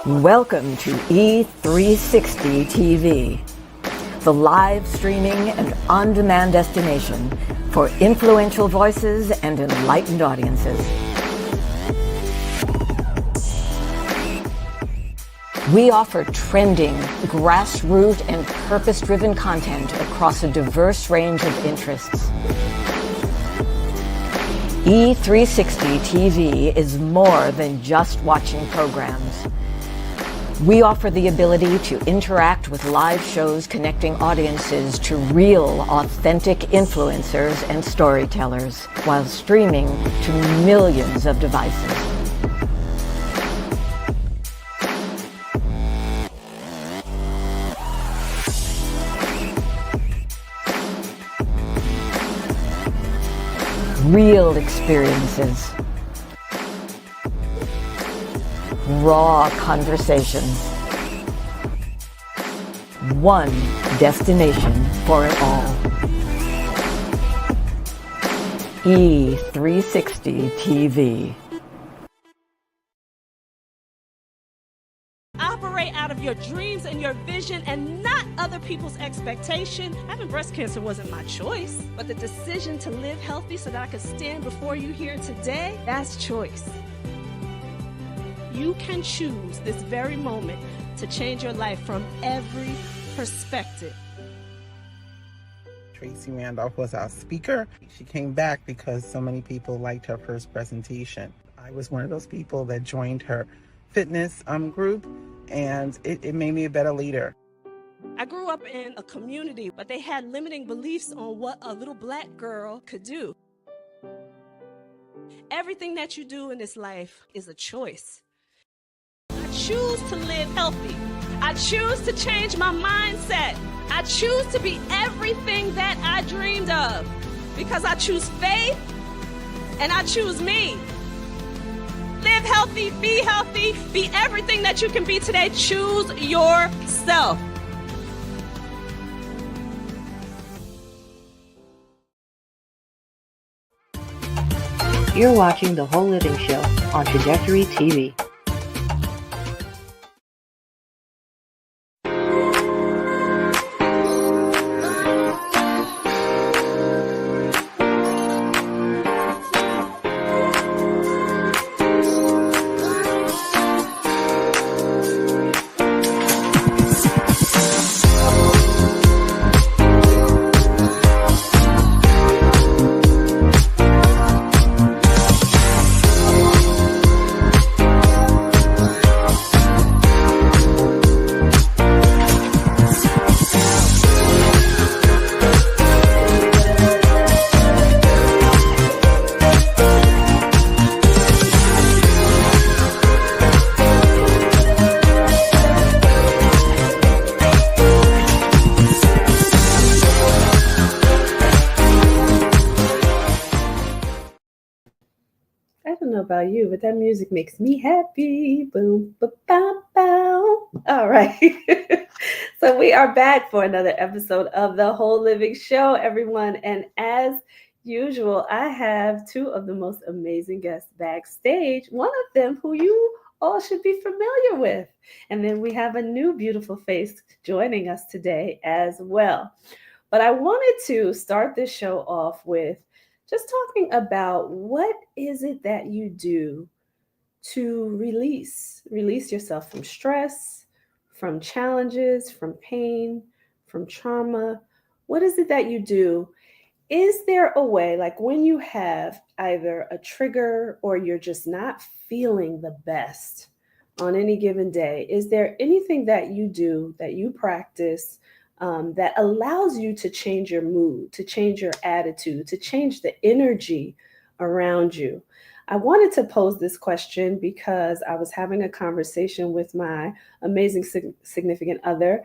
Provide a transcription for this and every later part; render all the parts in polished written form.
Welcome to E360 TV, the live streaming and on-demand destination for influential voices and enlightened audiences. We offer trending, grassroots, and purpose-driven content across a diverse range of interests. E360 TV is more than just watching programs. We offer the ability to interact with live shows connecting audiences to real, authentic influencers and storytellers while streaming to millions of devices. Real experiences. Raw conversations. One destination for it all. E360 TV. Operate out of your dreams and your vision and not other people's expectation. Having breast cancer wasn't my choice, but the decision to live healthy so that I could stand before you here today, that's choice. You can choose this very moment to change your life from every perspective. Tracy Randolph was our speaker. She came back because so many people liked her first presentation. I was one of those people that joined her fitness group, and it made me a better leader. I grew up in a community, but they had limiting beliefs on what a little black girl could do. Everything that you do in this life is a choice. I choose to live healthy. I choose to change my mindset. I choose to be everything that I dreamed of because I choose faith and I choose me. Live healthy, be everything that you can be today. Choose yourself. You're watching The Whole Living Show on Trajectory TV. About you, but that music makes me happy. Boom, ba, ba, bow. All right. So we are back for another episode of The Whole Living Show, everyone. And as usual, I have two of the most amazing guests backstage. One of them who you all should be familiar with. And then we have a new beautiful face joining us today as well. But I wanted to start this show off with just talking about what is it that you do to release yourself from stress, from challenges, from pain, from trauma. What is it that you do? Is there a way, like when you have either a trigger or you're just not feeling the best on any given day, is there anything that you do, that you practice, that allows you to change your mood, to change your attitude, to change the energy around you? I wanted to pose this question because I was having a conversation with my amazing significant other,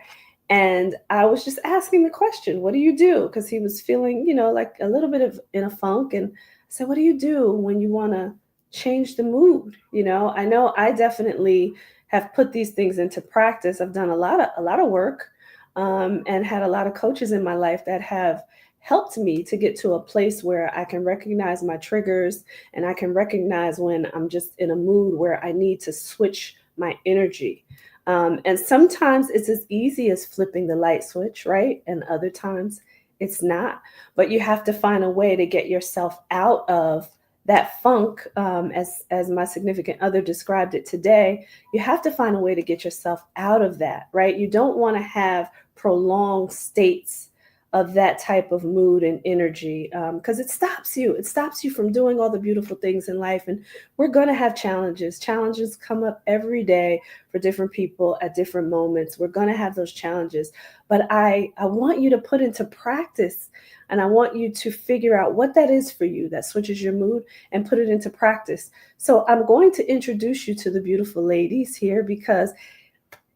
and I was just asking the question, what do you do? Because he was feeling, like a little bit of in a funk. And I said, what do you do when you want to change the mood? I know I definitely have put these things into practice. I've done a lot of work. And had a lot of coaches in my life that have helped me to get to a place where I can recognize my triggers and I can recognize when I'm just in a mood where I need to switch my energy. And sometimes it's as easy as flipping the light switch, right? And other times it's not. But you have to find a way to get yourself out of that funk, as my significant other described it today. You have to find a way to get yourself out of that, right? You don't want to have prolonged states of that type of mood and energy, because it stops you. It stops you from doing all the beautiful things in life. And we're going to have challenges. Challenges come up every day for different people at different moments. We're going to have those challenges. But I want you to put into practice, and I want you to figure out what that is for you that switches your mood, and put it into practice. So I'm going to introduce you to the beautiful ladies here, because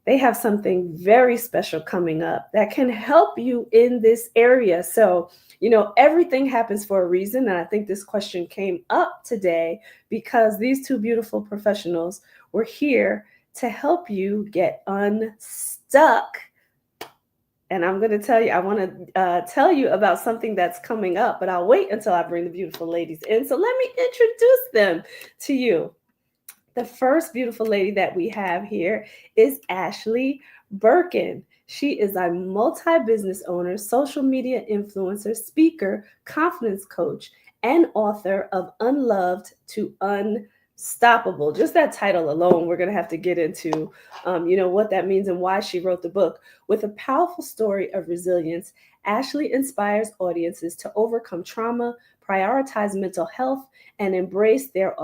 they have something very special coming up that can help you in this area. So, everything happens for a reason. And I think this question came up today because these two beautiful professionals were here to help you get unstuck. And I'm going to tell you, I want to tell you about something that's coming up, but I'll wait until I bring the beautiful ladies in. So let me introduce them to you. The first beautiful lady that we have here is Ashleah Burkeen. She is a multi-business owner, social media influencer, speaker, confidence coach, and author of Unloved to Unstoppable. Just that title alone, we're going to have to get into, what that means and why she wrote the book. With a powerful story of resilience, Ashleah inspires audiences to overcome trauma, prioritize mental health, and embrace their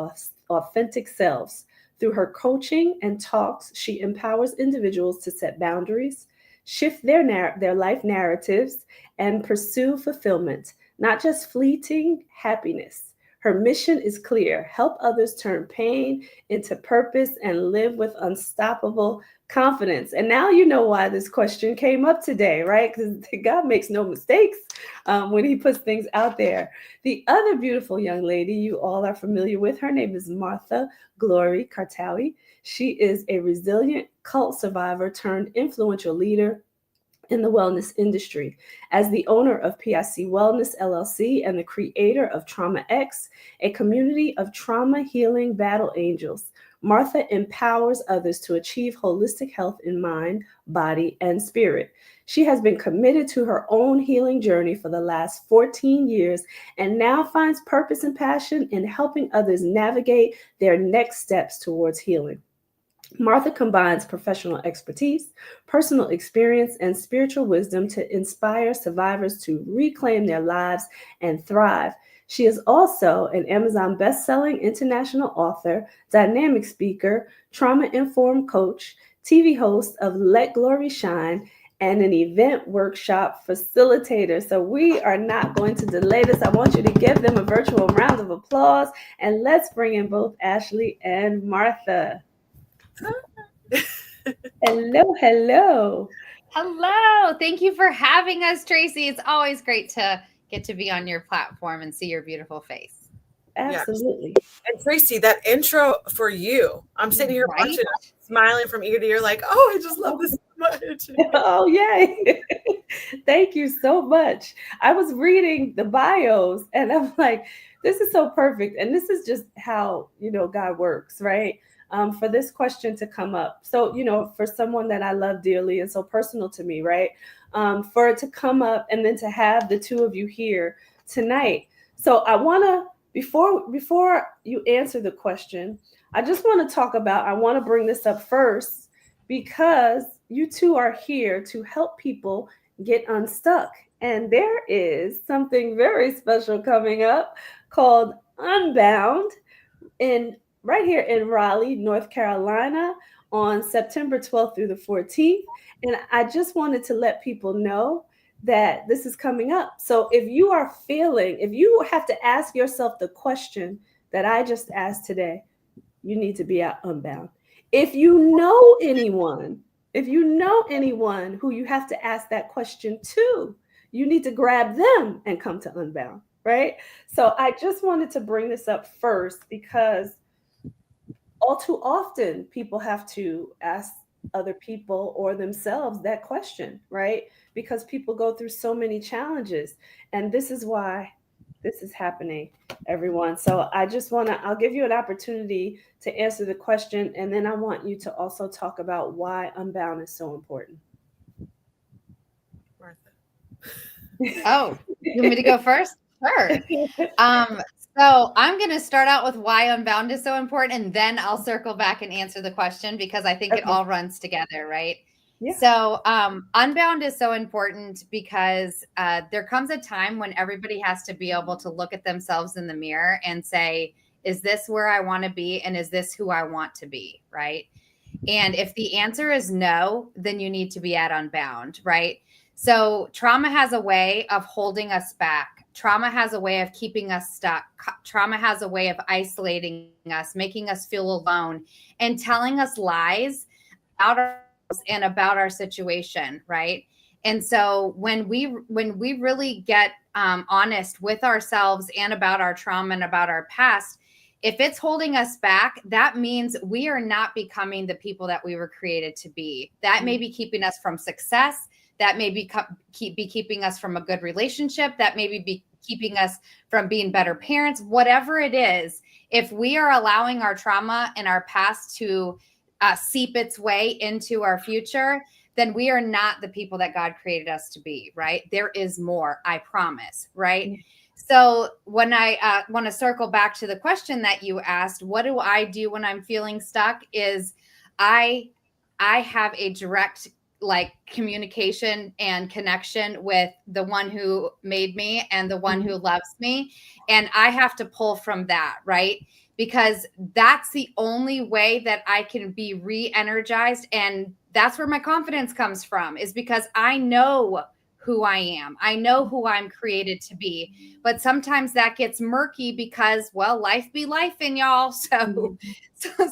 authentic selves. Through her coaching and talks, she empowers individuals to set boundaries, shift their life narratives, and pursue fulfillment, not just fleeting happiness. Her mission is clear: help others turn pain into purpose and live with unstoppable confidence. And now you know why this question came up today, right? Because God makes no mistakes when he puts things out there. The other beautiful young lady you all are familiar with, her name is Martha Glory Kartaoui. She is a resilient cult survivor turned influential leader in the wellness industry. As the owner of PIC Wellness LLC and the creator of Trauma X, a community of trauma healing battle angels, Martha empowers others to achieve holistic health in mind, body, and spirit. She has been committed to her own healing journey for the last 14 years and now finds purpose and passion in helping others navigate their next steps towards healing. Martha combines professional expertise, personal experience, and spiritual wisdom to inspire survivors to reclaim their lives and thrive. She is also an Amazon best-selling international author, dynamic speaker, trauma-informed coach, TV host of Let Glory Shine, and an event workshop facilitator. So we are not going to delay this. I want you to give them a virtual round of applause, and let's bring in both Ashleah and Martha. Hello, hello. Hello. Thank you for having us, Tracy. It's always great to get to be on your platform and see your beautiful face. Absolutely. Yes. And Tracy, that intro for you, I'm sitting here watching, smiling from ear to ear, like, oh, I just love this so much. Oh, yay. Thank you so much. I was reading the bios and I'm like, this is so perfect. And this is just how, God works, right? For this question to come up. So, for someone that I love dearly and so personal to me, right? For it to come up and then to have the two of you here tonight. So I want to, before you answer the question, I just want to I want to bring this up first because you two are here to help people get unstuck. And there is something very special coming up called Unbound right here in Raleigh, North Carolina on September 12th through the 14th. And I just wanted to let people know that this is coming up. So if you have to ask yourself the question that I just asked today, you need to be at Unbound. If you know anyone who you have to ask that question to, you need to grab them and come to Unbound, right? So I just wanted to bring this up first because all too often people have to ask other people or themselves that question, right? Because people go through so many challenges. And this is why This is happening, everyone. So I'll give you an opportunity to answer the question. And then I want you to also talk about why Unbound is so important. Martha. Oh, you want me to go first? Sure. So I'm going to start out with why Unbound is so important, and then I'll circle back and answer the question because I think it all runs together, right? Yeah. So Unbound is so important because there comes a time when everybody has to be able to look at themselves in the mirror and say, is this where I want to be? And is this who I want to be? Right. And if the answer is no, then you need to be at Unbound, right? So trauma has a way of holding us back. Trauma has a way of keeping us stuck. Trauma has a way of isolating us, making us feel alone, and telling us lies about ourselves and about our situation, right? And so when we really get honest with ourselves and about our trauma and about our past, if it's holding us back, that means we are not becoming the people that we were created to be. That may be keeping us from success. That may be keeping us from a good relationship. That may be keeping us from being better parents. Whatever it is, if we are allowing our trauma and our past to seep its way into our future, then we are not the people that God created us to be, right? There is more, I promise, right? Mm-hmm. So when I want to circle back to the question that you asked, what do I do when I'm feeling stuck? Is I have a direct communication and connection with the one who made me and the one who loves me. And I have to pull from that, right? Because that's the only way that I can be re-energized. And that's where my confidence comes from, is because I know who I am. I know who I'm created to be. But sometimes that gets murky because, well, life be life in y'all. So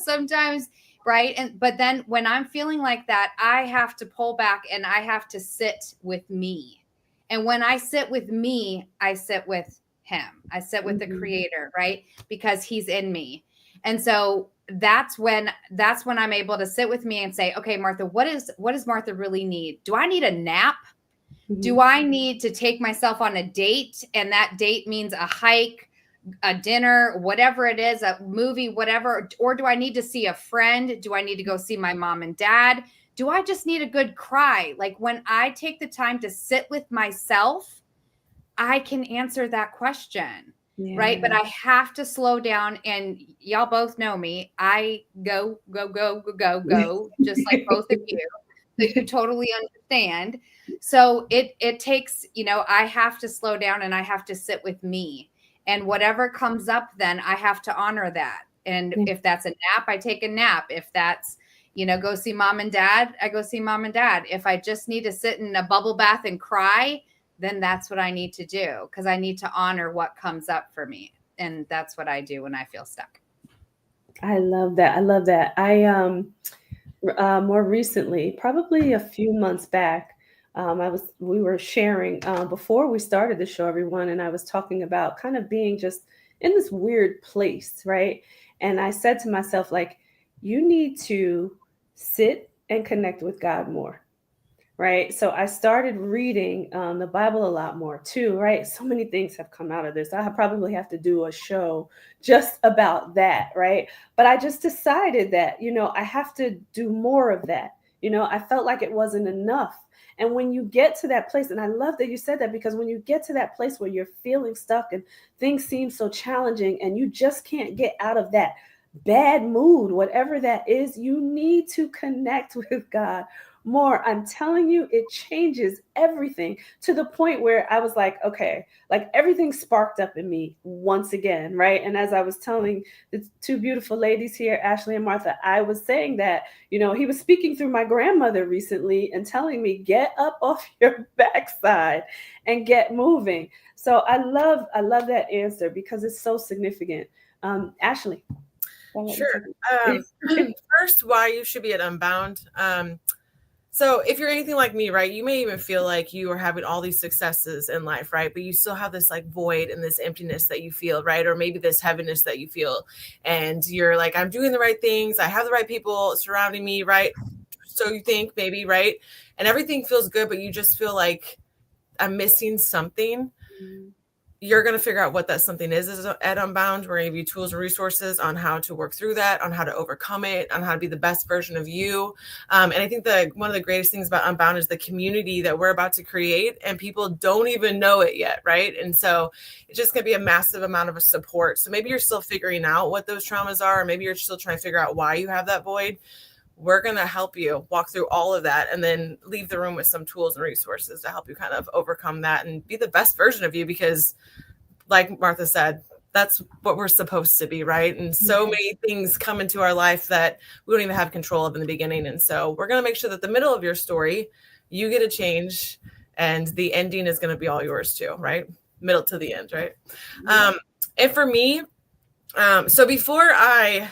sometimes, right? But then when I'm feeling like that, I have to pull back and I have to sit with me. And when I sit with me, I sit with him. I sit with the creator, right? Because he's in me. And so that's when I'm able to sit with me and say, okay, Martha, what does Martha really need? Do I need a nap? Do I need to take myself on a date? And that date means a hike, a dinner, whatever it is, a movie, whatever. Or do I need to see a friend? Do I need to go see my mom and dad? Do I just need a good cry? Like, when I take the time to sit with myself, I can answer that question. Yeah. Right. But I have to slow down, and y'all both know me. I go, just like both of you. So you totally understand. So it takes, I have to slow down and I have to sit with me, and whatever comes up, then I have to honor that. And if that's a nap, I take a nap. If that's, go see mom and dad, I go see mom and dad. If I just need to sit in a bubble bath and cry, then that's what I need to do, because I need to honor what comes up for me. And that's what I do when I feel stuck. I love that. I more recently, probably a few months back, we were sharing before we started the show, everyone, and I was talking about kind of being just in this weird place, right? And I said to myself, like, you need to sit and connect with God more. Right. So I started reading the Bible a lot more too. Right. So many things have come out of this. I probably have to do a show just about that. Right. But I just decided that, I have to do more of that. I felt like it wasn't enough. And when you get to that place, and I love that you said that, because when you get to that place where you're feeling stuck and things seem so challenging and you just can't get out of that bad mood, whatever that is, you need to connect with God more. I'm telling you, it changes everything, to the point where I was like, okay, like everything sparked up in me once again, right? And as I was telling the two beautiful ladies here, Ashleah and Martha, I was saying that, he was speaking through my grandmother recently and telling me, get up off your backside and get moving. So I love that answer, because it's so significant. Ashleah. Sure. First, why you should be at Unbound. So if you're anything like me, right, you may even feel like you are having all these successes in life, right? But you still have this like void and this emptiness that you feel, right? Or maybe this heaviness that you feel. And you're like, I'm doing the right things. I have the right people surrounding me, right? So you think maybe, right? And everything feels good, but you just feel like I'm missing something. you're going to figure out what that something is at Unbound. We're going to give you tools and resources on how to work through that, on how to overcome it, on how to be the best version of you. And I think that one of the greatest things about Unbound is the community that we're about to create, and people don't even know it yet, right? And so it's just going to be a massive amount of support. So maybe you're still figuring out what those traumas are, or maybe you're still trying to figure out why you have that void. We're going to help you walk through all of that and then leave the room with some tools and resources to help you kind of overcome that and be the best version of you, because like Martha said, that's what we're supposed to be, right? And so many things come into our life that we don't even have control of in the beginning. And so we're going to make sure that the middle of your story, you get a change, and the ending is going to be all yours too, right? Middle to the end, right? And for me, so before I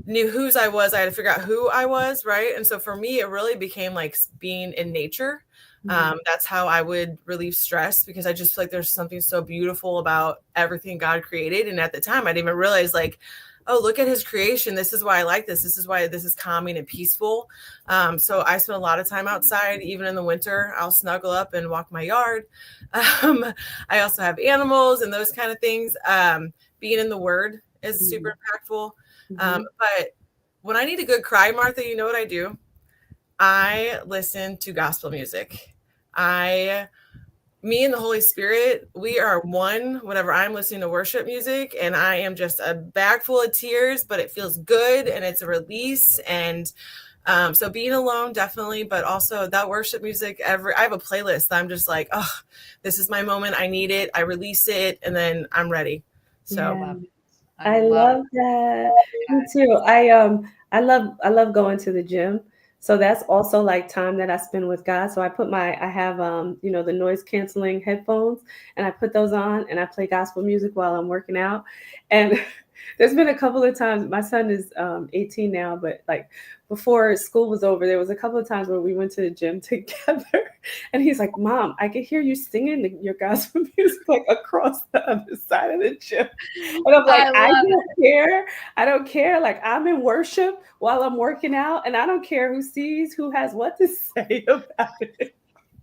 knew whose I was, I had to figure out who I was, right? And so for me, it really became like being in nature. That's how I would relieve stress, because I just feel like there's something so beautiful about everything God created. And at the time, I didn't even realize, like, oh, look at his creation. This is why I like this. This is why this is calming and peaceful. So I spend a lot of time outside, even in the winter. I'll snuggle up and walk my yard. I also have animals and those kind of things. Being in the Word is super impactful. But when I need a good cry, Martha, you know what I do? I listen to gospel music. Me and the Holy Spirit, we are one whenever I'm listening to worship music, and I am just a bag full of tears, but it feels good and it's a release. And so being alone, definitely, but also that worship music, I have a playlist that I'm just like, oh, this is my moment. I need it. I release it, and then I'm ready. So I love that. Me too. I love going to the gym. So that's also like time that I spend with God. So I have the noise canceling headphones, and I put those on and I play gospel music while I'm working out. And there's been a couple of times, my son is 18 now, but like before school was over, there was a couple of times where we went to the gym together, and he's like, Mom, I could hear you singing your gospel music like across the other side of the gym. And I'm like, I don't care. I don't care. Like, I'm in worship while I'm working out, and I don't care who sees, who has what to say about it.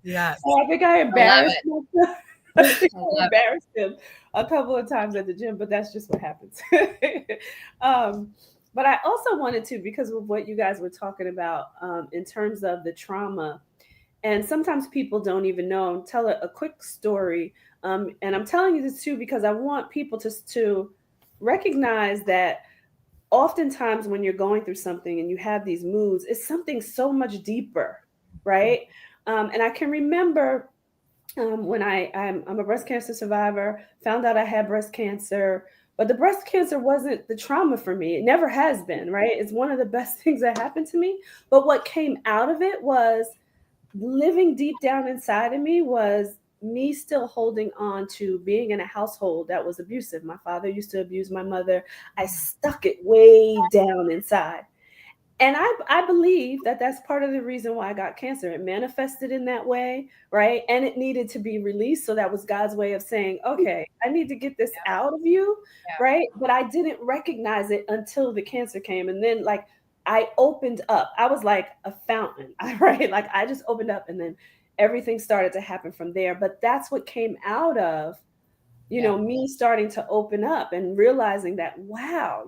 Yeah. So I think I embarrassed myself. I think I embarrassed him a couple of times at the gym, but that's just what happens. But I also wanted to, because of what you guys were talking about in terms of the trauma, and sometimes people don't even know, tell a quick story. And I'm telling you this too, because I want people to recognize that oftentimes when you're going through something and you have these moods, it's something so much deeper, right? And I can remember when I'm a breast cancer survivor, found out I had breast cancer, but the breast cancer wasn't the trauma for me. It never has been, right? It's one of the best things that happened to me. But what came out of it was living deep down inside of me was me still holding on to being in a household that was abusive. My father used to abuse my mother. I stuck it way down inside. And I believe that that's part of the reason why I got cancer. It manifested in that way, right? And it needed to be released. So that was God's way of saying, okay, I need to get this out of you, right? But I didn't recognize it until the cancer came. And then like I opened up. I was like a fountain, right? Like I just opened up, and then everything started to happen from there. But that's what came out of, me starting to open up and realizing that, wow,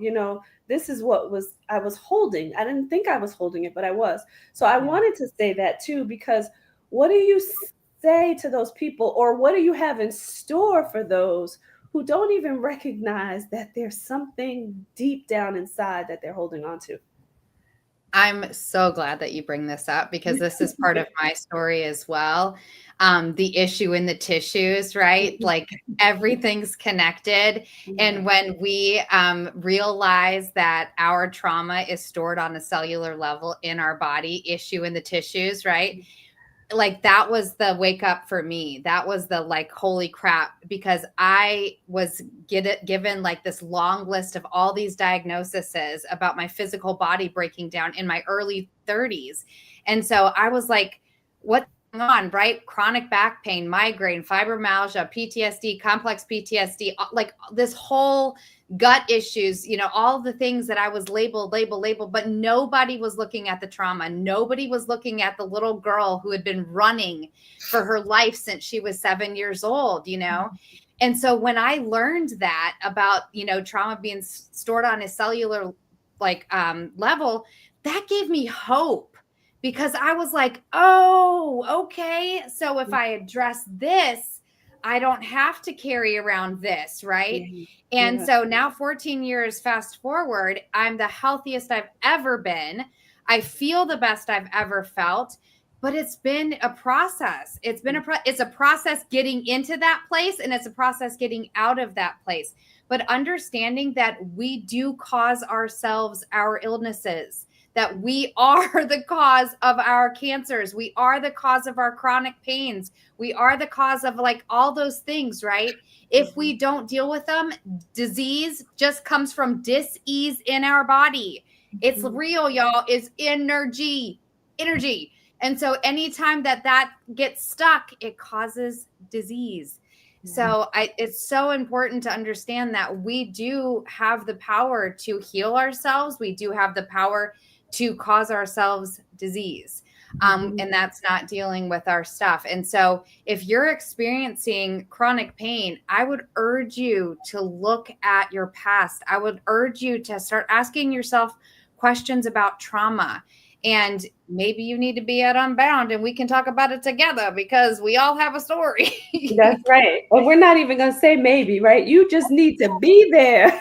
this is what I was holding. I didn't think I was holding it, but I was. So I wanted to say that too, because what do you say to those people, or what do you have in store for those who don't even recognize that there's something deep down inside that they're holding on to? I'm so glad that you bring this up, because this is part of my story as well. The issue in the tissues, right? Like everything's connected. And when we realize that our trauma is stored on a cellular level in our body, issue in the tissues, right? Like that was the wake up for me. That was the like, holy crap, because I was given like this long list of all these diagnoses about my physical body breaking down in my early 30s. And so I was like, what's going on, right? Chronic back pain, migraine, fibromyalgia, PTSD, complex PTSD, like this whole gut issues, all the things that I was labeled, but nobody was looking at the trauma. Nobody was looking at the little girl who had been running for her life since she was 7 years old, And so when I learned that about, trauma being stored on a cellular level, that gave me hope, because I was like, oh, okay. So if I address this, I don't have to carry around this, right? And so now 14 years fast forward, I'm the healthiest I've ever been. I feel the best I've ever felt. But it's been a process. It's a process getting into that place, and it's a process getting out of that place. But understanding that we do cause ourselves our illnesses, that we are the cause of our cancers. We are the cause of our chronic pains. We are the cause of all those things, right? If we don't deal with them, disease just comes from dis-ease in our body. It's real, y'all. It's energy. And so anytime that gets stuck, it causes disease. So it's so important to understand that we do have the power to heal ourselves. We do have the power to cause ourselves disease. And that's not dealing with our stuff. And so if you're experiencing chronic pain, I would urge you to look at your past. I would urge you to start asking yourself questions about trauma. And maybe you need to be at Unbound and we can talk about it together, because we all have a story. That's right. Well, we're not even going to say maybe, right? You just need to be there.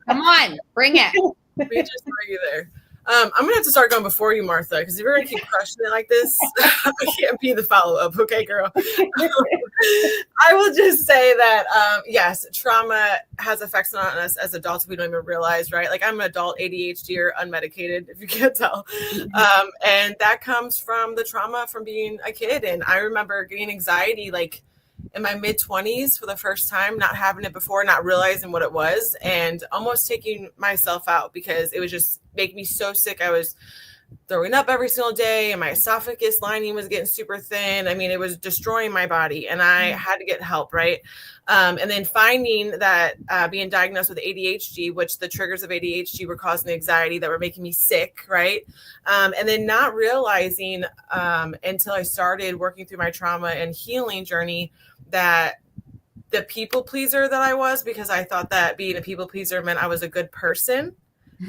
Come on, bring it. We just bring you there. I'm going to have to start going before you, Martha, because if you're going to keep crushing it like this, I can't be the follow-up. Okay, girl. I will just say that, yes, trauma has effects on us as adults we don't even realize, right? Like, I'm an adult ADHD or unmedicated, if you can't tell. And that comes from the trauma from being a kid. And I remember getting anxiety, in my mid-20s for the first time, not having it before, not realizing what it was, and almost taking myself out because it was just making me so sick. I was throwing up every single day, and my esophagus lining was getting super thin. I mean, it was destroying my body, and I had to get help, right? And then finding that being diagnosed with ADHD, which the triggers of ADHD were causing anxiety that were making me sick, right? And then not realizing until I started working through my trauma and healing journey that the people pleaser that I was, because I thought that being a people pleaser meant I was a good person,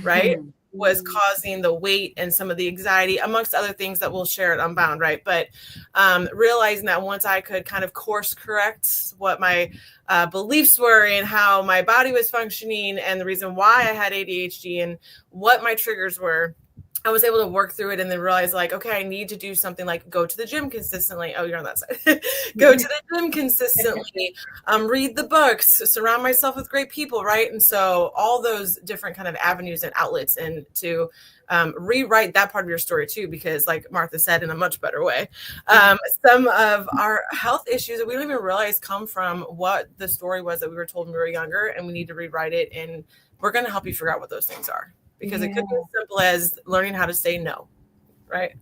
right? Was causing the weight and some of the anxiety, amongst other things that we'll share at Unbound, right? But realizing that once I could kind of course correct what my beliefs were and how my body was functioning and the reason why I had ADHD and what my triggers were, I was able to work through it and then realize, okay, I need to do something like go to the gym consistently. Oh, you're on that side. Go to the gym consistently, read the books, surround myself with great people, right? And so all those different kind of avenues and outlets, and to rewrite that part of your story too, because like Martha said, in a much better way, some of our health issues that we don't even realize come from what the story was that we were told when we were younger, and we need to rewrite it. And we're going to help you figure out what those things are. Because it could be as simple as learning how to say no, right?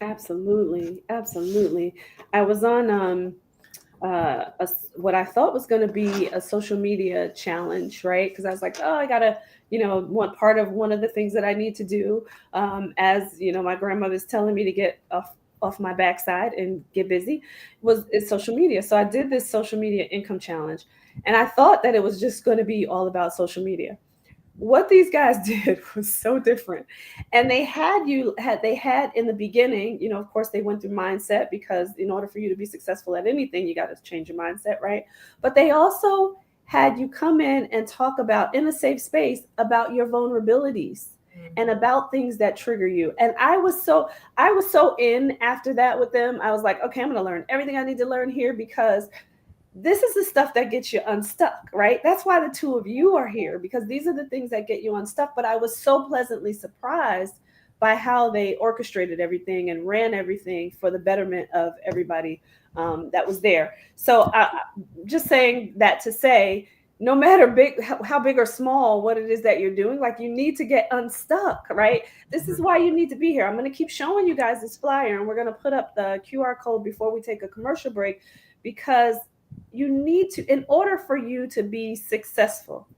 Absolutely. I was on what I thought was going to be a social media challenge, right? Because I was like, oh, I gotta, one of the things that I need to do, as my grandmother's telling me to get off my backside and get busy, is social media. So I did this social media income challenge, and I thought that it was just going to be all about social media. What these guys did was so different. And they had in the beginning, of course, they went through mindset, because in order for you to be successful at anything, you got to change your mindset, right? But they also had you come in and talk about, in a safe space, about your vulnerabilities and about things that trigger you. And I was so in after that with them. I was like, okay, I'm going to learn everything I need to learn here, because this is the stuff that gets you unstuck, right? That's why the two of you are here, because these are the things that get you unstuck. But I was so pleasantly surprised by how they orchestrated everything and ran everything for the betterment of everybody that was there. So just saying that to say, no matter how big or small what it is that you're doing, you need to get unstuck, right? This is why you need to be here. I'm going to keep showing you guys this flyer, and we're going to put up the QR code before we take a commercial break, because you need to, in order for you to be successful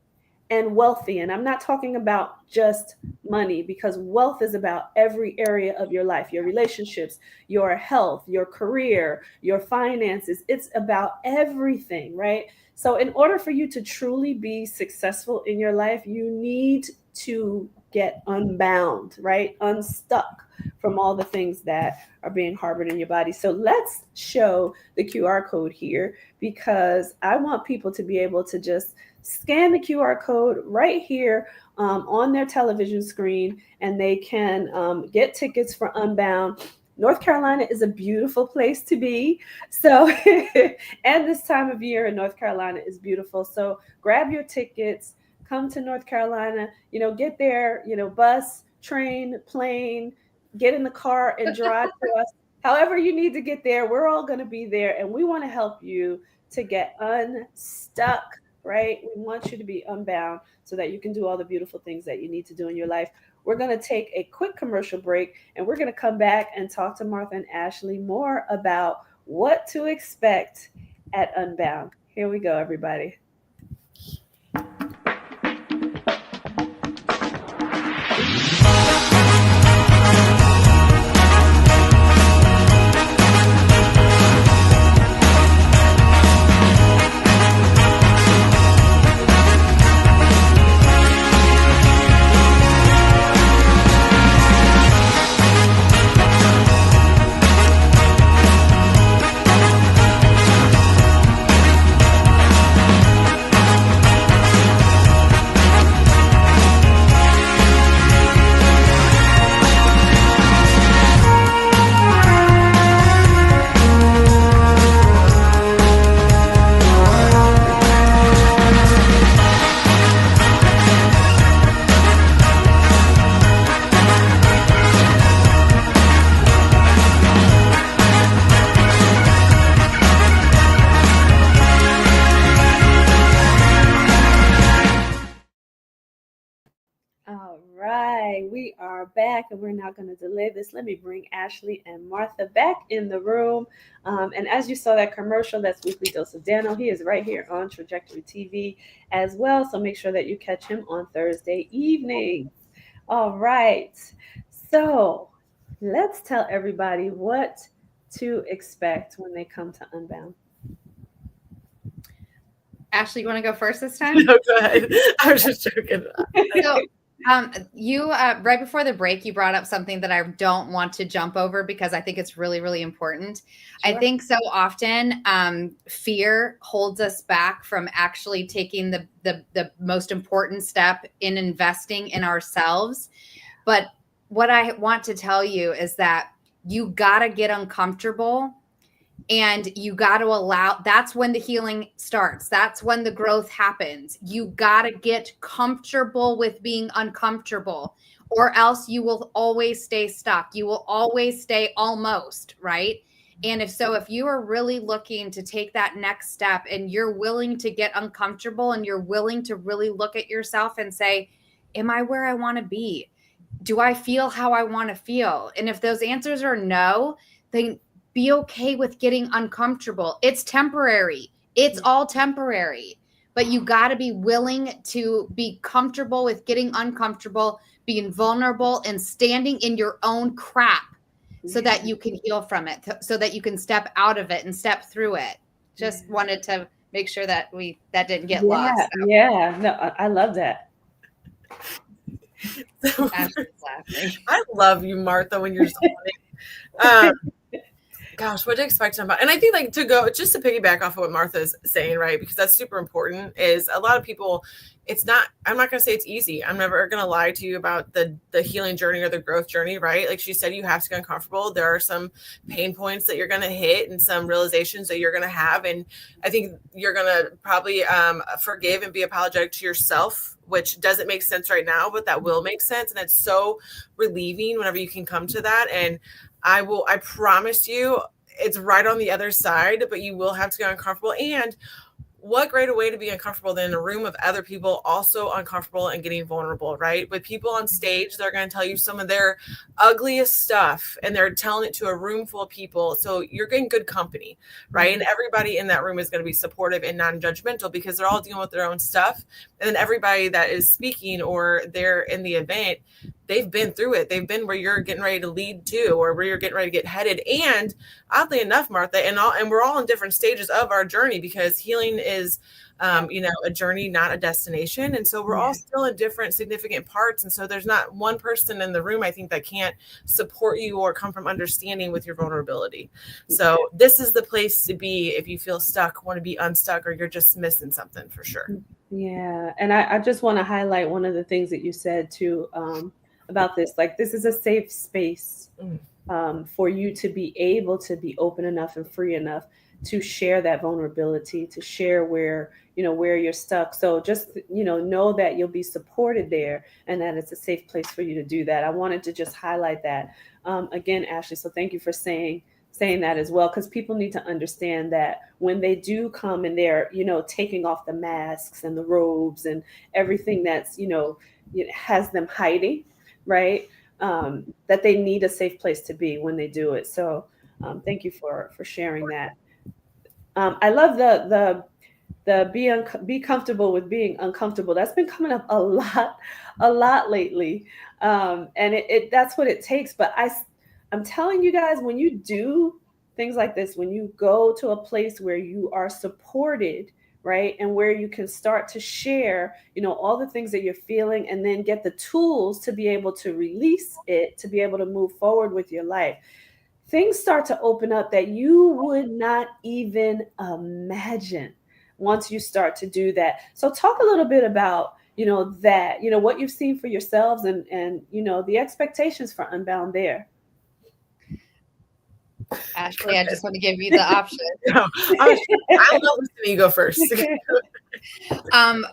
and wealthy. And I'm not talking about just money, because wealth is about every area of your life, your relationships, your health, your career, your finances. It's about everything, right? So, in order for you to truly be successful in your life, you need to get unbound, right? Unstuck from all the things that are being harbored in your body. So, let's show the QR code here, because I want people to be able to just scan the QR code right here on their television screen, and they can get tickets for Unbound. North Carolina is a beautiful place to be. So, and this time of year in North Carolina is beautiful. So grab your tickets, come to North Carolina, get there, bus, train, plane, get in the car and drive to us. However you need to get there, we're all going to be there, and we want to help you to get unstuck, right? We want you to be unbound so that you can do all the beautiful things that you need to do in your life. We're going to take a quick commercial break, and we're going to come back and talk to Martha and Ashley more about what to expect at Unbound. Here we go, everybody. We are back, and we're now going to delay this. Let me bring Ashley and Martha back in the room. And as you saw that commercial, that's Weekly Dose of Dano. He is right here on Trajectory TV as well. So make sure that you catch him on Thursday evening. All right. So let's tell everybody what to expect when they come to Unbound. Ashley, you want to go first this time? No, go ahead. I was just joking. So, you right before the break, you brought up something that I don't want to jump over because I think it's really, really important. Sure. I think so often fear holds us back from actually taking the most important step in investing in ourselves. But what I want to tell you is that you got to get uncomfortable. And you got to that's when the healing starts. That's when the growth happens. You got to get comfortable with being uncomfortable, or else you will always stay stuck. You will always stay almost, right? And if you are really looking to take that next step and you're willing to get uncomfortable and you're willing to really look at yourself and say, am I where I want to be? Do I feel how I want to feel? And if those answers are no, then be okay with getting uncomfortable. It's temporary. It's all temporary. But you got to be willing to be comfortable with getting uncomfortable, being vulnerable, and standing in your own crap so that you can heal from it, so that you can step out of it and step through it. Just wanted to make sure that that didn't get lost. So. Yeah, no, I love that. I love you, Martha, when you're so gosh, what to expect about? And I think like just to piggyback off of what Martha's saying, right? Because that's super important, is a lot of people, I'm not going to say it's easy. I'm never going to lie to you about the healing journey or the growth journey, right? Like she said, you have to get uncomfortable. There are some pain points that you're going to hit and some realizations that you're going to have. And I think you're going to probably forgive and be apologetic to yourself, which doesn't make sense right now, but that will make sense. And it's so relieving whenever you can come to that. And I promise you, it's right on the other side, but you will have to get uncomfortable. And what greater way to be uncomfortable than in a room of other people also uncomfortable and getting vulnerable, right? With people on stage, they're going to tell you some of their ugliest stuff, and they're telling it to a room full of people. So you're getting good company, right? And everybody in that room is going to be supportive and non-judgmental because they're all dealing with their own stuff. And then everybody that is speaking or they're in the event, they've been through it. They've been where you're getting ready to lead to, or where you're getting ready to get headed. And oddly enough, Martha, and we're all in different stages of our journey, because healing is, a journey, not a destination. And so we're all still in different significant parts. And so there's not one person in the room, I think, that can't support you or come from understanding with your vulnerability. So this is the place to be if you feel stuck, want to be unstuck, or you're just missing something, for sure. Yeah. And I just want to highlight one of the things that you said too, about this. Like, this is a safe space for you to be able to be open enough and free enough to share that vulnerability, to share where you're stuck. So just, know that you'll be supported there, and that it's a safe place for you to do that. I wanted to just highlight that again, Ashley. So thank you for saying that as well, because people need to understand that when they do come and they're, taking off the masks and the robes and everything that's, has them hiding, right? That they need a safe place to be when they do it. So thank you for sharing that. I love the be comfortable with being uncomfortable. That's been coming up a lot lately. And that's what it takes. But I'm telling you guys, when you do things like this, when you go to a place where you are supported, right, and where you can start to share, all the things that you're feeling, and then get the tools to be able to release it, to be able to move forward with your life, things start to open up that you would not even imagine once you start to do that. So talk a little bit about, that, what you've seen for yourselves, and the expectations for Unbound there. Ashley, I just want to give you the option. No, I'll listen to you go first.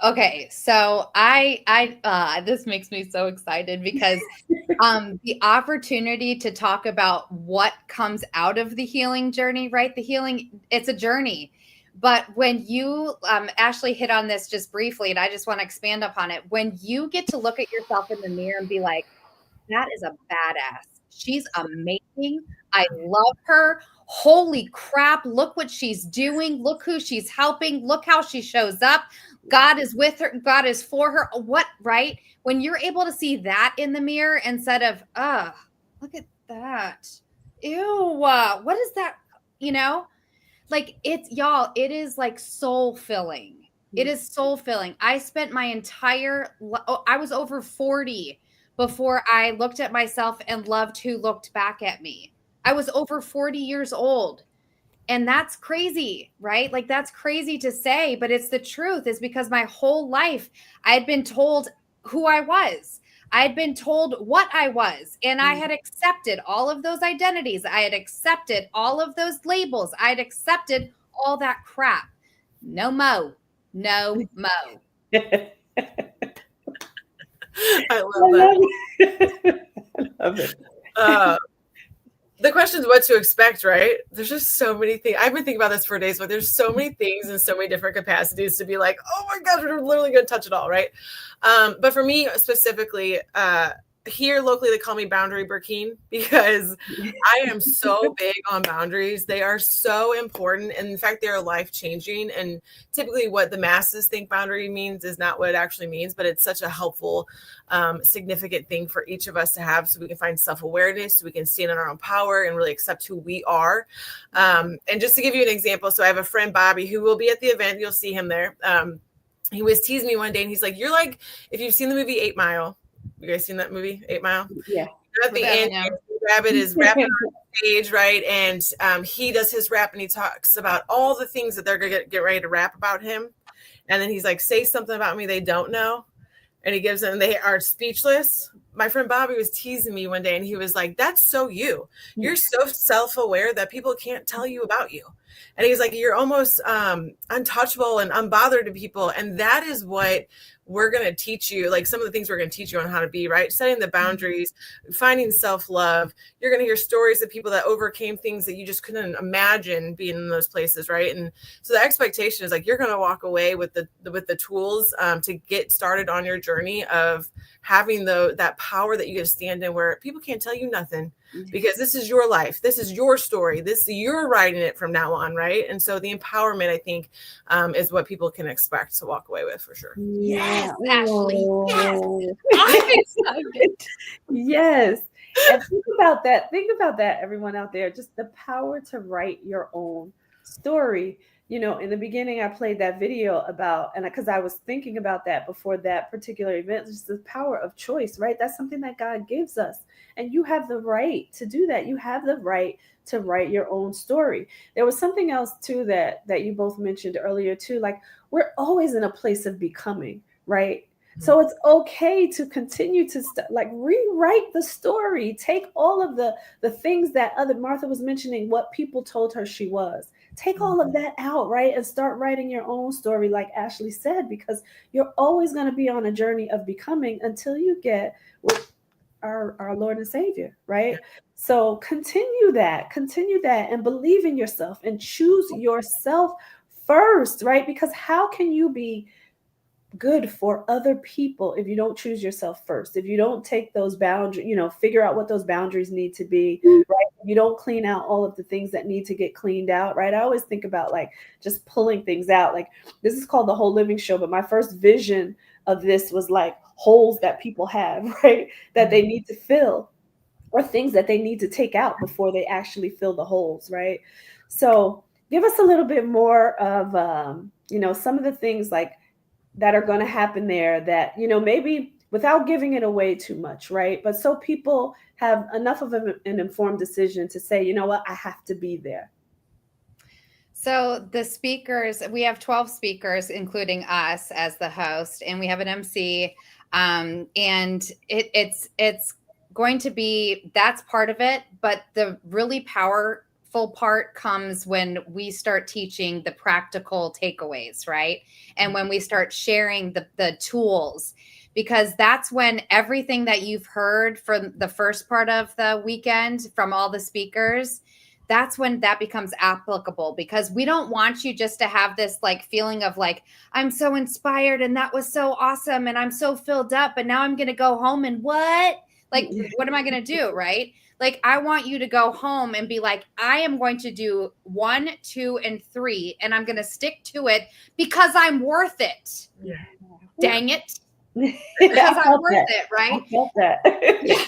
Okay, so I this makes me so excited, because the opportunity to talk about what comes out of the healing journey, right? The healing, it's a journey. But when you, Ashley hit on this just briefly, and I just want to expand upon it. When you get to look at yourself in the mirror and be like, that is a badass. She's amazing. I love her. Holy crap. Look what she's doing. Look who she's helping. Look how she shows up. God is with her. God is for her. What, right? When you're able to see that in the mirror instead of, look at that. Ew. What is that? Like, it's, y'all, it is like soul filling. It is soul filling. I spent my I was over 40 before I looked at myself and loved who looked back at me. I was over 40 years old. And that's crazy, right? Like, that's crazy to say, but it's the truth. Is because my whole life I had been told who I was. I had been told what I was, and I had accepted all of those identities. I had accepted all of those labels. I had accepted all that crap. No mo. I love that. I love it. The question is what to expect, right? There's just so many things. I've been thinking about this for days, but there's so many things in so many different capacities to be like, oh my God, we're literally going to touch it all, right? But for me specifically, here locally, they call me Boundary Burkeen, because I am so big on boundaries. They are so important. And in fact, they're life-changing. And typically what the masses think boundary means is not what it actually means, but it's such a helpful, significant thing for each of us to have, so we can find self-awareness, so we can stand in our own power and really accept who we are. And just to give you an example, so I have a friend, Bobby, who will be at the event. You'll see him there. He was teasing me one day, and he's like, you're like, if you've seen the movie 8 Mile, you guys seen that movie, 8 Mile? Yeah. At the end, Rabbit is rapping on stage, right? And he does his rap, and he talks about all the things that they're going to get ready to rap about him. And then he's like, say something about me they don't know. And he gives them, they are speechless. My friend Bobby was teasing me one day, and he was like, that's so you. You're so self-aware that people can't tell you about you. And he's like, you're almost untouchable and unbothered to people. And that is what we're going to teach you, like some of the things we're going to teach you on how to be, right? Setting the boundaries, finding self-love. You're going to hear stories of people that overcame things that you just couldn't imagine being in those places, right? And so the expectation is like, you're going to walk away with the tools to get started on your journey of having that power that you get to stand in where people can't tell you nothing, because this is your life. This is your story. You're writing it from now on, right? And so the empowerment, I think, is what people can expect to walk away with for sure. Yes, Ashley. Yes. I'm excited. Yes. And think about that, everyone out there, just the power to write your own story. You know, in the beginning, I played that video about, and because I was thinking about that before that particular event, just the power of choice, right? That's something that God gives us. And you have the right to do that. You have the right to write your own story. There was something else too that you both mentioned earlier too, like we're always in a place of becoming, right? So it's okay to continue to rewrite the story. Take all of the things that Martha was mentioning, what people told her she was. Take all of that out, right? And start writing your own story, like Ashley said, because you're always going to be on a journey of becoming until you get with our Lord and Savior, right? Yeah. So continue that and believe in yourself and choose yourself first, right? Because how can you be good for other people if you don't choose yourself first, if you don't take those boundaries, figure out what those boundaries need to be, right? You don't clean out all of the things that need to get cleaned out, right? I always think about like just pulling things out. Like this is called the Whole Living Show, but my first vision of this was like holes that people have, right? That they need to fill, or things that they need to take out before they actually fill the holes, right? So give us a little bit more of, some of the things like that are going to happen there that, maybe without giving it away too much, right? But so people have enough of an informed decision to say, you know what, I have to be there. So the speakers, we have 12 speakers, including us as the host, and we have an MC. And it's going to be, that's part of it. But the really powerful part comes when we start teaching the practical takeaways, right? And when we start sharing the tools, because that's when everything that you've heard from the first part of the weekend from all the speakers, that's when that becomes applicable, because we don't want you just to have this like feeling of like, I'm so inspired and that was so awesome and I'm so filled up, but now I'm going to go home and what? Like, what am I going to do? Right? Like, I want you to go home and be like, I am going to do 1, 2, and 3, and I'm going to stick to it because I'm worth it. Yeah. Dang it. Because I'm worth it, right? I felt that. Yeah.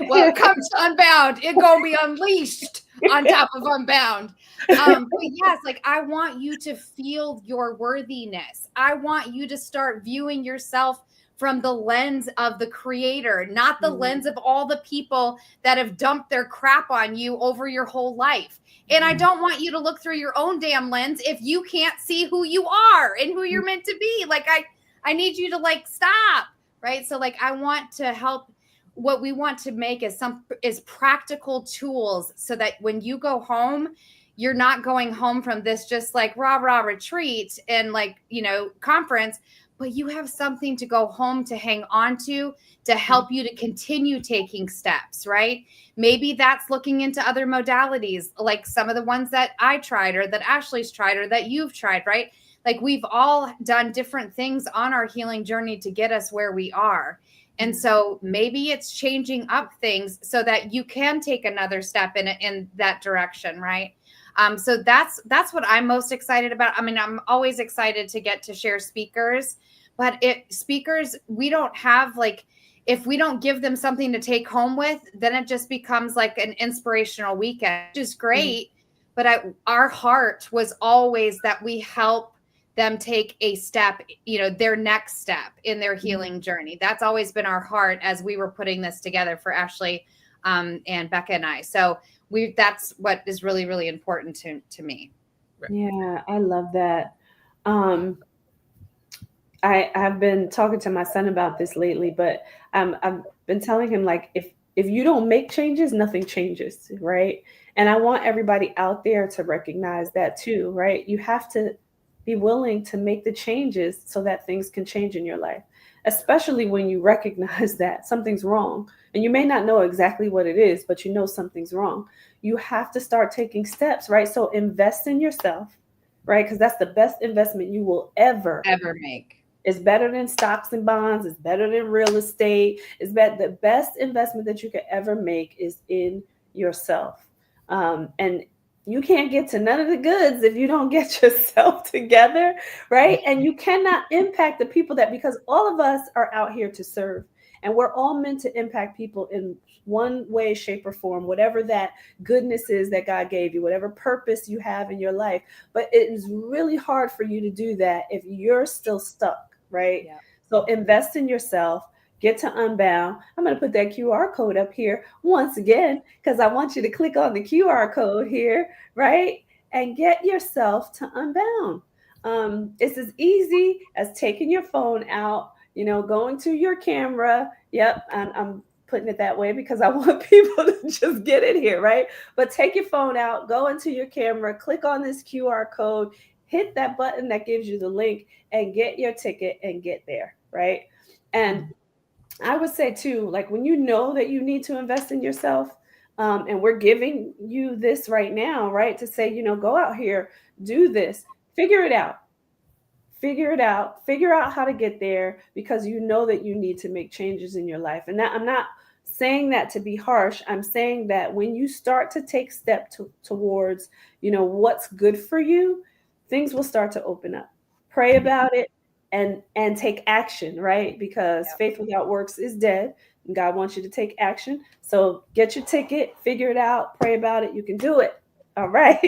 Well, come to Unbound. It's going to be unleashed on top of Unbound. But yes, like I want you to feel your worthiness. I want you to start viewing yourself from the lens of the creator, not the lens of all the people that have dumped their crap on you over your whole life. And I don't want you to look through your own damn lens if you can't see who you are and who you're meant to be. Like I need you to like stop, right? So like I want to help. What we want to make is practical tools so that when you go home, you're not going home from this just like rah retreat and like, conference, but you have something to go home to hang on to help you to continue taking steps, right? Maybe that's looking into other modalities, like some of the ones that I tried or that Ashley's tried or that you've tried, right? Like we've all done different things on our healing journey to get us where we are. And so maybe it's changing up things so that you can take another step in that direction, right? So that's what I'm most excited about. I mean, I'm always excited to get to share speakers, but speakers, we don't have like, if we don't give them something to take home with, then it just becomes like an inspirational weekend, which is great. But our heart was always that we help them take a step, their next step in their healing journey. That's always been our heart as we were putting this together for Ashley and Becca and I. So that's what is really, really important to me. Yeah, I love that. I've been talking to my son about this lately, but I've been telling him like, if you don't make changes, nothing changes, right? And I want everybody out there to recognize that too, right? You have to be willing to make the changes so that things can change in your life, especially when you recognize that something's wrong. And you may not know exactly what it is, but you know something's wrong. You have to start taking steps, right? So invest in yourself, right? Because that's the best investment you will ever make. It's better than stocks and bonds. It's better than real estate. The best investment that you could ever make is in yourself. And you can't get to none of the goods if you don't get yourself together, right? And you cannot impact the people because all of us are out here to serve. And we're all meant to impact people in one way, shape, or form, whatever that goodness is that God gave you, whatever purpose you have in your life. But it is really hard for you to do that if you're still stuck, right? Yeah. So invest in yourself. Get to Unbound. I'm going to put that QR code up here once again, because I want you to click on the QR code here, right? And get yourself to Unbound. It's as easy as taking your phone out, going to your camera. Yep, I'm putting it that way because I want people to just get it here, right? But take your phone out, go into your camera, click on this QR code, hit that button that gives you the link, and get your ticket and get there, right? And I would say too, like when you know that you need to invest in yourself, and we're giving you this right now, right? To say, go out here, do this, figure it out, figure out how to get there, because you know that you need to make changes in your life. And that, I'm not saying that to be harsh. I'm saying that when you start to take steps towards, what's good for you, things will start to open up. Pray about it. And take action, right? Because faith without works is dead. And God wants you to take action. So get your ticket, figure it out, pray about it. You can do it. All right.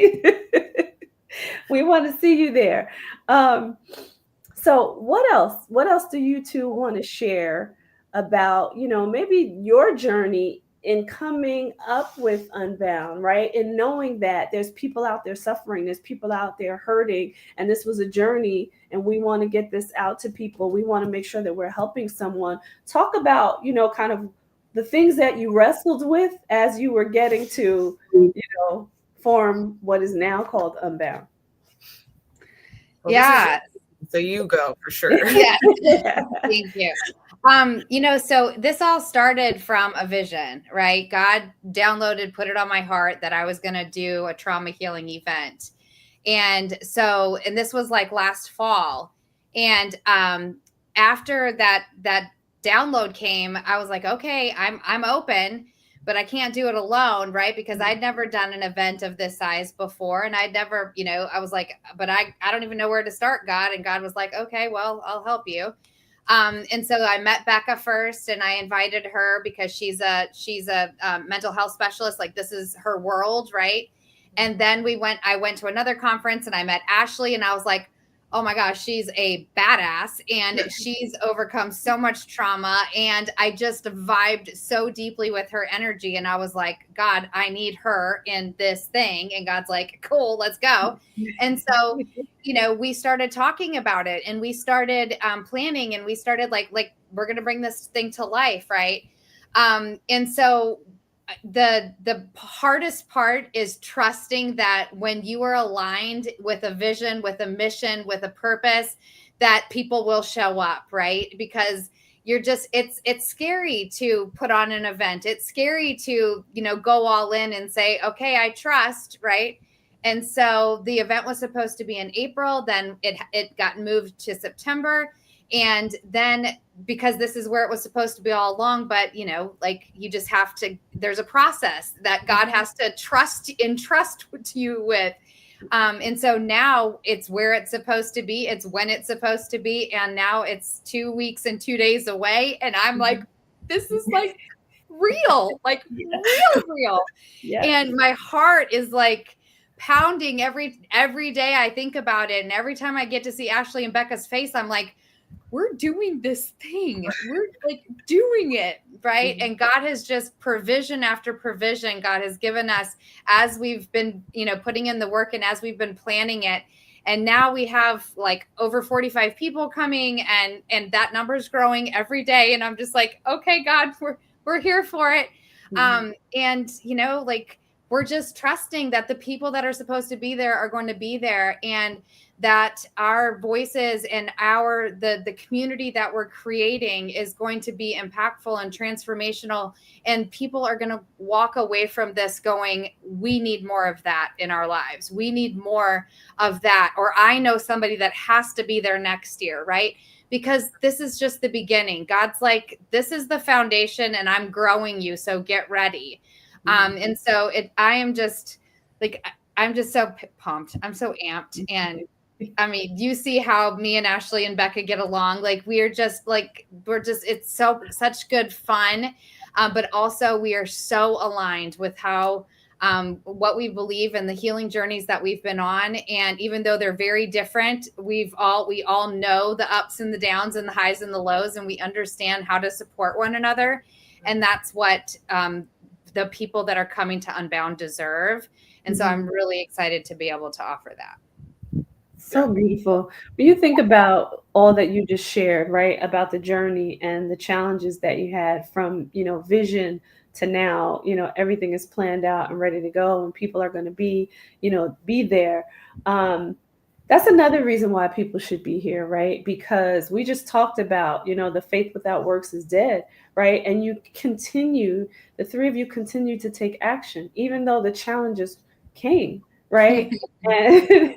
We want to see you there. So what else? What else do you two want to share about, maybe your journey in coming up with Unbound, right? And knowing that there's people out there suffering, there's people out there hurting, and this was a journey, and we want to get this out to people. We want to make sure that we're helping someone. Talk about, kind of the things that you wrestled with as you were getting to, form what is now called Unbound. Well, yeah. So you go for sure. Yeah. Thank you. So this all started from a vision, right? God downloaded, put it on my heart that I was going to do a trauma healing event. And this was like last fall. And after that download came, I was like, okay, I'm open, but I can't do it alone, right? Because I'd never done an event of this size before. And I'd never, I was like, but I don't even know where to start, God. And God was like, okay, well, I'll help you. And so I met Becca first, and I invited her because she's a mental health specialist. Like, this is her world. Right. And then I went to another conference, and I met Ashleah, and I was like, oh my gosh, she's a badass, and she's overcome so much trauma. And I just vibed so deeply with her energy. And I was like, God, I need her in this thing. And God's like, cool, let's go. And so, we started talking about it, and we started planning, and we started like we're going to bring this thing to life. Right. And so the hardest part is trusting that when you are aligned with a vision, with a mission, with a purpose, that people will show up, right? Because it's scary to put on an event. It's scary to, go all in and say, okay, I trust, right? And so the event was supposed to be in April, then it got moved to September. And then, because this is where it was supposed to be all along, but you just have to, there's a process that God has to entrust you with. And so now it's where it's supposed to be. It's when it's supposed to be. And now it's 2 weeks and 2 days away. And I'm like, this is like real, like real. Yeah. And my heart is like pounding every day I think about it. And every time I get to see Ashleah and Becca's face, I'm like, we're doing this thing. We're like doing it, right? And God has just provision after provision. God has given us as we've been, putting in the work, and as we've been planning it. And now we have like over 45 people coming, and that number is growing every day. And I'm just like, okay, God, we're here for it. And we're just trusting that the people that are supposed to be there are going to be there, and that our voices and the community that we're creating is going to be impactful and transformational, and people are going to walk away from this going, we need more of that in our lives. We need more of that. Or I know somebody that has to be there next year, right? Because this is just the beginning. God's like, this is the foundation and I'm growing you, so get ready. And so I'm just so pumped. I'm so amped. And I mean, you see how me and Ashley and Becca get along. Like it's such good fun. But also we are so aligned with how, what we believe and the healing journeys that we've been on. And even though they're very different, we all know the ups and the downs and the highs and the lows, and we understand how to support one another. And that's what, the people that are coming to Unbound deserve. And so I'm really excited to be able to offer that. So beautiful. When you think about all that you just shared, right, about the journey and the challenges that you had from, vision to now, everything is planned out and ready to go, and people are going to be there. That's another reason why people should be here, right? Because we just talked about, the faith without works is dead, right? And the three of you continue to take action, even though the challenges came, right? And,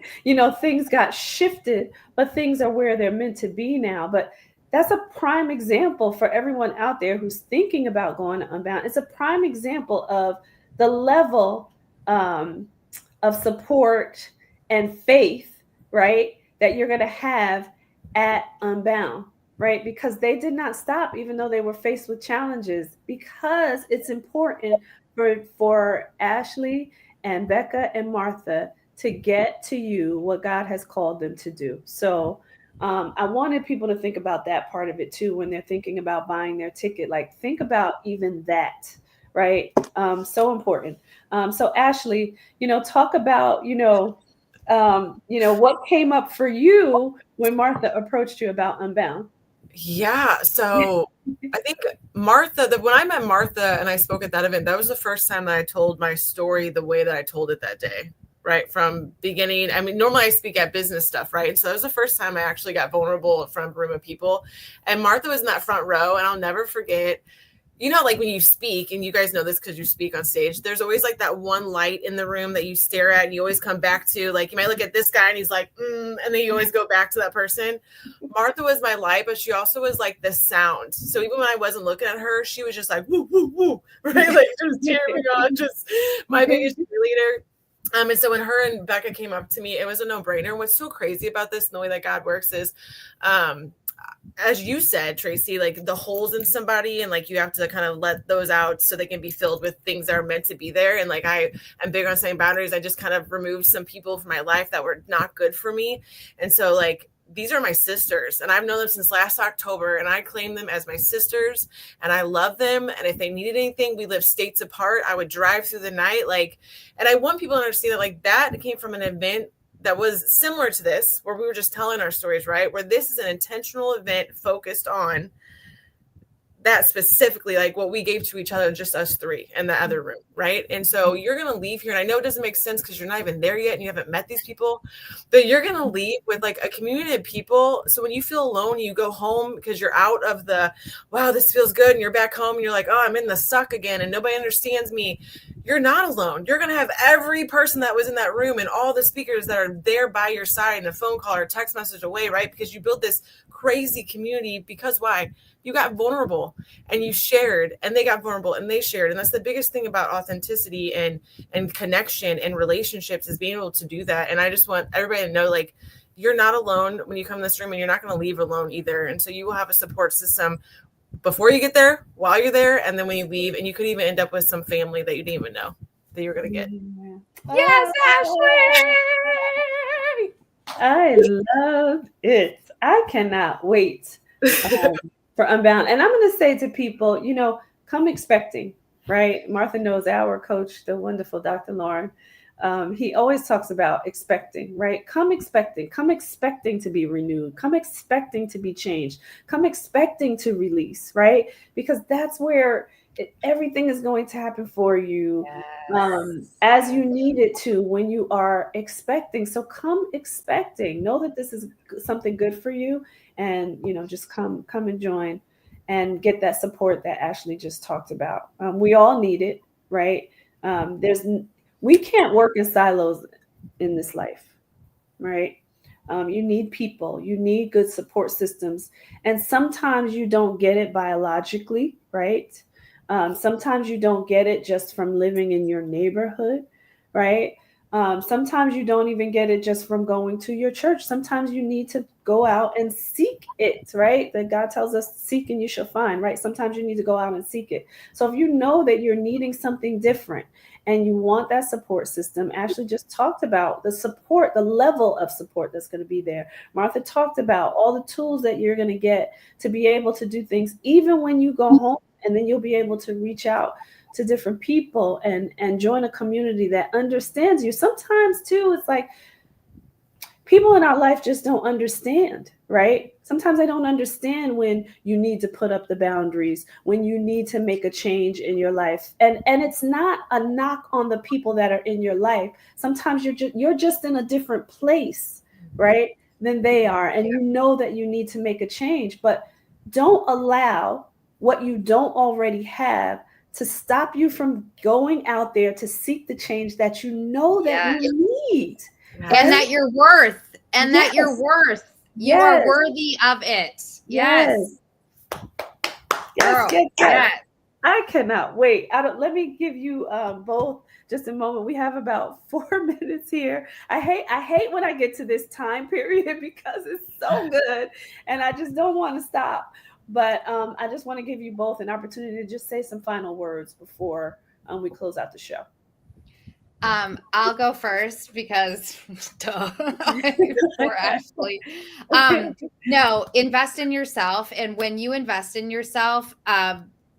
things got shifted, but things are where they're meant to be now. But that's a prime example for everyone out there who's thinking about going to Unbound. It's a prime example of the level of support and faith, right, that you're going to have at Unbound, right? Because they did not stop, even though they were faced with challenges, because it's important for Ashley and Becca and Martha to get to you what God has called them to do. So I wanted people to think about that part of it too, when they're thinking about buying their ticket. Like, think about even that, right? So important. So Ashley, talk about, what came up for you when Martha approached you about Unbound. Yeah. So I think when I met Martha and I spoke at that event, that was the first time that I told my story the way that I told it that day, right? From beginning. I mean, normally I speak at business stuff, right? And so that was the first time I actually got vulnerable in front of a room of people. And Martha was in that front row, and I'll never forget, like when you speak, and you guys know this because you speak on stage, there's always like that one light in the room that you stare at and you always come back to. Like, you might look at this guy and he's like, and then you always go back to that person. Martha was my light, but she also was like the sound. So even when I wasn't looking at her, she was just like, woo, woo, woo, right? Like, just cheering me on, just my biggest cheerleader. And so when her and Becca came up to me, it was a no-brainer. What's so crazy about this and the way that God works is, as you said, Tracy, like the holes in somebody, and like you have to kind of let those out so they can be filled with things that are meant to be there. And like I am big on setting boundaries. I just kind of removed some people from my life that were not good for me. And so like, these are my sisters, and I've known them since last October, and I claim them as my sisters, and I love them. And if they needed anything, we live states apart. I would drive through the night. And I want people to understand that like that came from an event that was similar to this, where we were just telling our stories, right? Where this is an intentional event focused on that specifically, like what we gave to each other, just us three in the other room, right? And so you're going to leave here, and I know it doesn't make sense because you're not even there yet and you haven't met these people, but you're going to leave with like a community of people. So when you feel alone, you go home because you're out of the, wow, this feels good, and you're back home and you're like, oh, I'm in the suck again and nobody understands me. You're not alone. You're going to have every person that was in that room and all the speakers that are there by your side and a phone call or a text message away, right? Because you built this crazy community. Because why? You got vulnerable and you shared, and they got vulnerable and they shared. And that's the biggest thing about authenticity and connection and relationships, is being able to do that. And I just want everybody to know, like, you're not alone when you come in this room, and you're not going to leave alone either. And so you will have a support system before you get there, while you're there, and then when you leave. And you could even end up with some family that you didn't even know that you're going to get. Yes, Ashley! I love it. I cannot wait for Unbound. And I'm going to say to people, come expecting, right? Martha knows our coach, the wonderful Dr. Lauren. He always talks about expecting, right? Come expecting to be renewed, come expecting to be changed, come expecting to release, right? Because that's where everything is going to happen for you Yes. as you need it to when you are expecting. So come expecting. Know that this is something good for you, and just come and join and get that support that Ashley just talked about. We all need it, right? We can't work in silos in this life, right? You need people, you need good support systems. And sometimes you don't get it biologically, right? Sometimes you don't get it just from living in your neighborhood, right? Sometimes you don't even get it just from going to your church. Sometimes you need to go out and seek it, right? That God tells us, seek and you shall find, right? Sometimes you need to go out and seek it. So if you know that you're needing something different and you want that support system, Ashley just talked about the support, the level of support that's going to be there. Martha talked about all the tools that you're going to get to be able to do things, even when you go home, and then you'll be able to reach out to different people and join a community that understands you. Sometimes too, it's like people in our life just don't understand, right? Sometimes they don't understand when you need to put up the boundaries, when you need to make a change in your life. And it's not a knock on the people that are in your life. Sometimes you're just in a different place, right, than they are. And you know that you need to make a change, but don't allow what you don't already have to stop you from going out there to seek the change that you know that you need. And that you're worth, and that you're worth. You are worthy of it. Yes. Yes. I cannot wait. Let me give you both just a moment. We have about 4 minutes here. I hate when I get to this time period because it's so good and I just don't want to stop. But I just want to give you both an opportunity to just say some final words before we close out the show. I'll go first because poor Ashley. No, invest in yourself. And when you invest in yourself,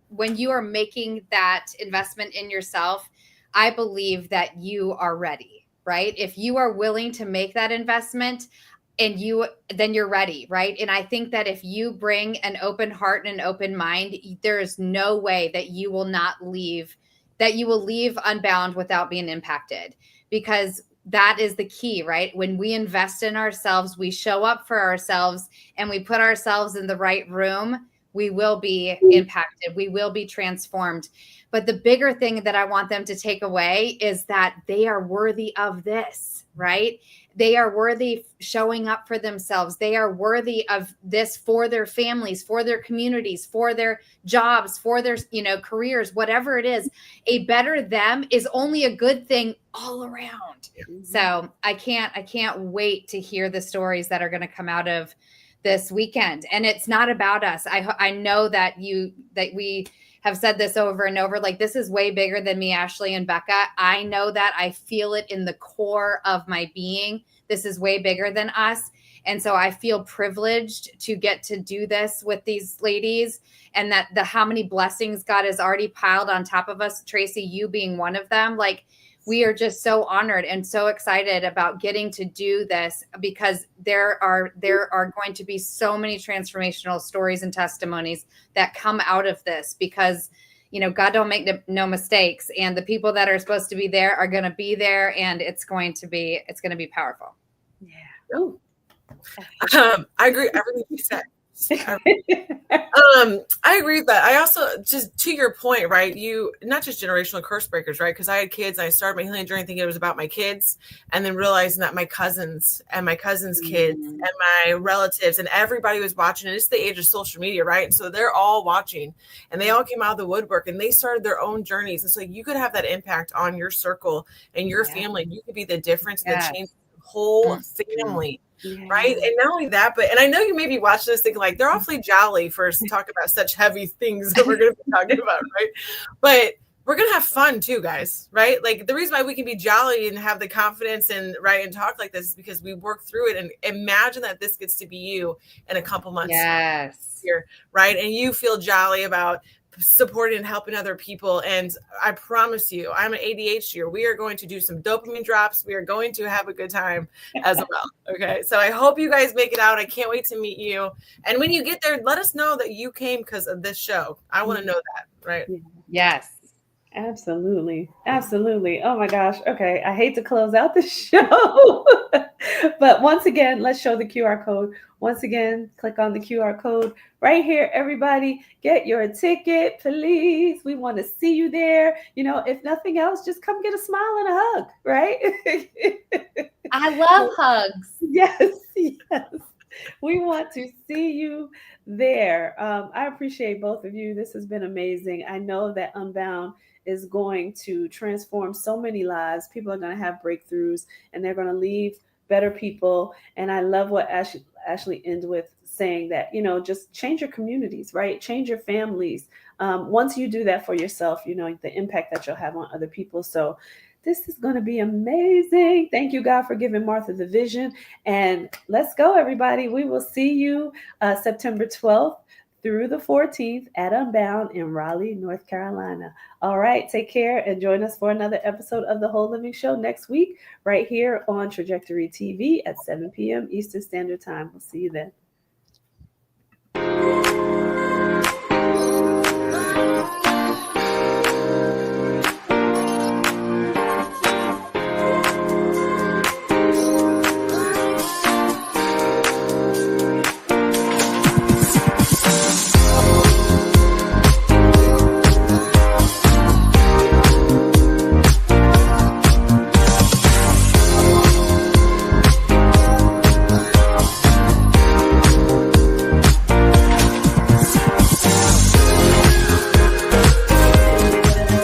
when you are making that investment in yourself, I believe that you are ready, right? If you are willing to make that investment, then you're ready, right? And I think that if you bring an open heart and an open mind, there is no way that you will leave Unbound without being impacted, because that is the key, right? When we invest in ourselves, we show up for ourselves, and we put ourselves in the right room, we will be impacted. We will be transformed. But the bigger thing that I want them to take away is that they are worthy of this, right? They are worthy showing up for themselves. They are worthy of this for their families, for their communities, for their jobs, for their, careers, whatever it is. A better them is only a good thing all around. Mm-hmm. So I can't wait to hear the stories that are going to come out of this weekend. And it's not about us. I know that we have said this over and over, like, this is way bigger than me, Ashley and Becca. I know that. I feel it in the core of my being. This is way bigger than us. And so I feel privileged to get to do this with these ladies, and that how many blessings God has already piled on top of us, Tracy, you being one of them. Like, we are just so honored and so excited about getting to do this, because there are going to be so many transformational stories and testimonies that come out of this, because, God don't make no mistakes, and the people that are supposed to be there are going to be there, and it's going to be powerful. Yeah. Oh. I agree everything you said. I agree with that. I also, just to your point, right? You not just generational curse breakers, right? Because I had kids, and I started my healing journey thinking it was about my kids, and then realizing that my cousins and my cousins' kids and my relatives and everybody was watching. And it's the age of social media, right? And so they're all watching, and they all came out of the woodwork, and they started their own journeys. And so you could have that impact on your circle and your family. You could be the difference that changes the whole family. Yeah. Right. And not only that, and I know you may be watching this thinking like, they're awfully jolly for us to talk about such heavy things that we're going to be talking about. Right. But we're going to have fun too, guys. Right. Like, the reason why we can be jolly and have the confidence and talk like this is because we work through it. And imagine that this gets to be you in a couple months. Yes. Here, right. And you feel jolly about supporting and helping other people. And I promise you, I'm an ADHD. We are going to do some dopamine drops. We are going to have a good time as well. Okay. So I hope you guys make it out. I can't wait to meet you. And when you get there, let us know that you came because of this show. I want to know that. Right. Yes. Absolutely. Absolutely. Oh my gosh. Okay. I hate to close out the show, but once again, let's show the QR code. Once again, click on the QR code right here. Everybody, get your ticket, please. We want to see you there. You know, if nothing else, just come get a smile and a hug, right? I love hugs. Yes. Yes. We want to see you there. I appreciate both of you. This has been amazing. I know that Unbound is going to transform so many lives. People are going to have breakthroughs and they're going to leave better people. And I love what Ashley ended with, saying that, you know, just change your communities, right? Change your families. Once you do that for yourself, you know, the impact that you'll have on other people. So this is going to be amazing. Thank you, God, for giving Martha the vision. And let's go, everybody. We will see you September 12th through the 14th at Unbound in Raleigh, North Carolina. All right, take care and join us for another episode of The Whole Living Show next week, right here on Trajectory TV at 7 p.m. Eastern Standard Time. We'll see you then.